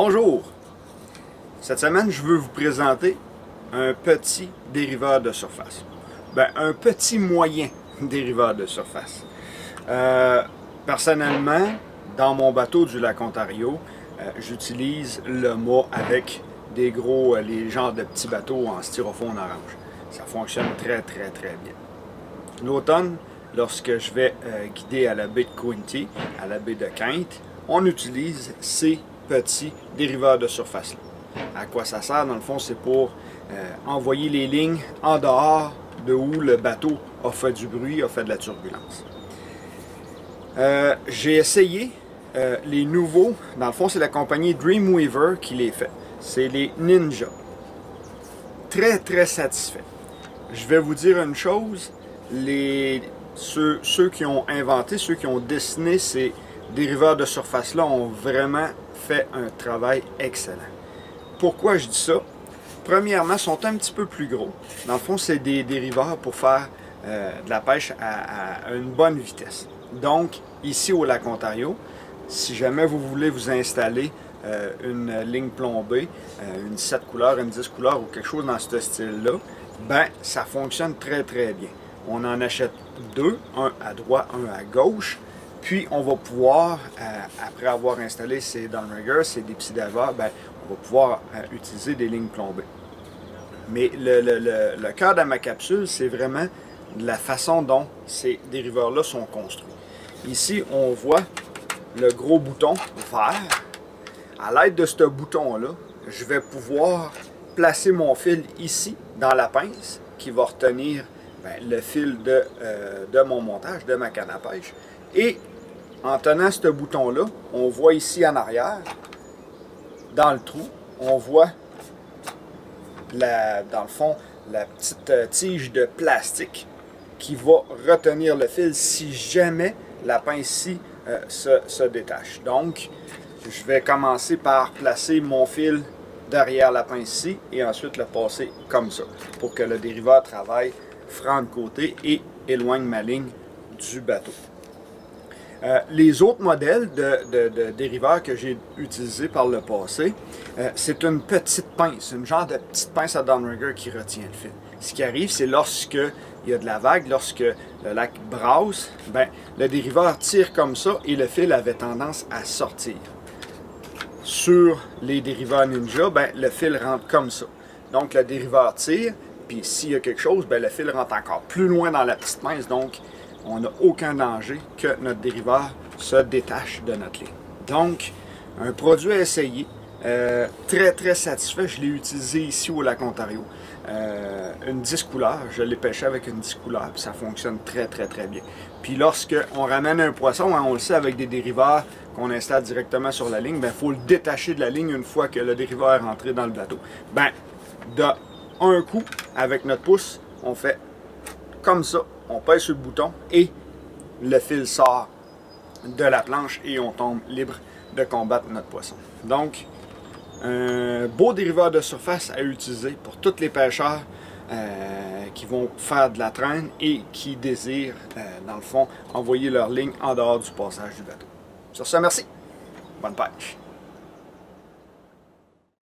Bonjour! Cette semaine, je veux vous présenter un petit dériveur de surface. Un petit moyen dériveur de surface. Personnellement, dans mon bateau du lac Ontario, j'utilise le mât avec des gros, les genres de petits bateaux en styrofoam orange. Ça fonctionne très bien. L'automne, lorsque je vais guider à la baie de Quinte, à la baie de Quinte, on utilise ces petits dériveurs de surface-là. À quoi ça sert? Dans le fond, c'est pour envoyer les lignes en dehors de où le bateau a fait du bruit, a fait de la turbulence. J'ai essayé les nouveaux, dans le fond, c'est la compagnie Dreamweaver qui les fait. C'est les Ninja. Très satisfait. Je vais vous dire une chose, ceux qui ont inventé, ceux qui ont dessiné ces dériveurs de surface-là ont vraiment fait un travail excellent. Pourquoi je dis ça? Premièrement, ils sont un petit peu plus gros. Dans le fond, c'est des dériveurs pour faire de la pêche à une bonne vitesse. Donc, ici au lac Ontario, si jamais vous voulez vous installer une ligne plombée, une 7 couleurs, une 10 couleurs ou quelque chose dans ce style-là, ça fonctionne très bien. On en achète deux, un à droite, un à gauche, puis on va pouvoir, après avoir installé ces downriggers, ces petits davers, on va pouvoir utiliser des lignes plombées. Mais le cœur de ma capsule, c'est vraiment la façon dont ces dériveurs-là sont construits. Ici, on voit le gros bouton vert. À l'aide de ce bouton-là, je vais pouvoir placer mon fil ici, dans la pince, qui va retenir le fil de mon montage, de ma canne à pêche. Et en tenant ce bouton-là, on voit ici en arrière, dans le trou, on voit, dans le fond, la petite tige de plastique qui va retenir le fil si jamais la pince ici se détache. Donc, je vais commencer par placer mon fil derrière la pince ici et ensuite le passer comme ça pour que le dériveur travaille franc de côté et éloigne ma ligne du bateau. Les autres modèles de dériveurs que j'ai utilisés par le passé, c'est une petite pince, une genre de petite pince à downrigger qui retient le fil. Ce qui arrive, c'est lorsque il y a de la vague, lorsque le lac brasse, le dériveur tire comme ça et le fil avait tendance à sortir. Sur les dériveurs Ninja, le fil rentre comme ça. Donc le dériveur tire, puis s'il y a quelque chose, le fil rentre encore plus loin dans la petite pince, donc on n'a aucun danger que notre dériveur se détache de notre ligne. Donc, un produit à essayer, très satisfait. Je l'ai utilisé ici au lac Ontario. Une 10 couleurs, je l'ai pêché avec une 10 couleurs, puis ça fonctionne très bien. Puis lorsque on ramène un poisson, on le sait avec des dériveurs qu'on installe directement sur la ligne, il faut le détacher de la ligne une fois que le dériveur est rentré dans le bateau. D'un coup, avec notre pouce, on fait comme ça, on pèse sur le bouton et le fil sort de la planche et on tombe libre de combattre notre poisson. Donc, un beau dériveur de surface à utiliser pour tous les pêcheurs qui vont faire de la traîne et qui désirent, dans le fond, envoyer leur ligne en dehors du passage du bateau. Sur ce, merci. Bonne pêche.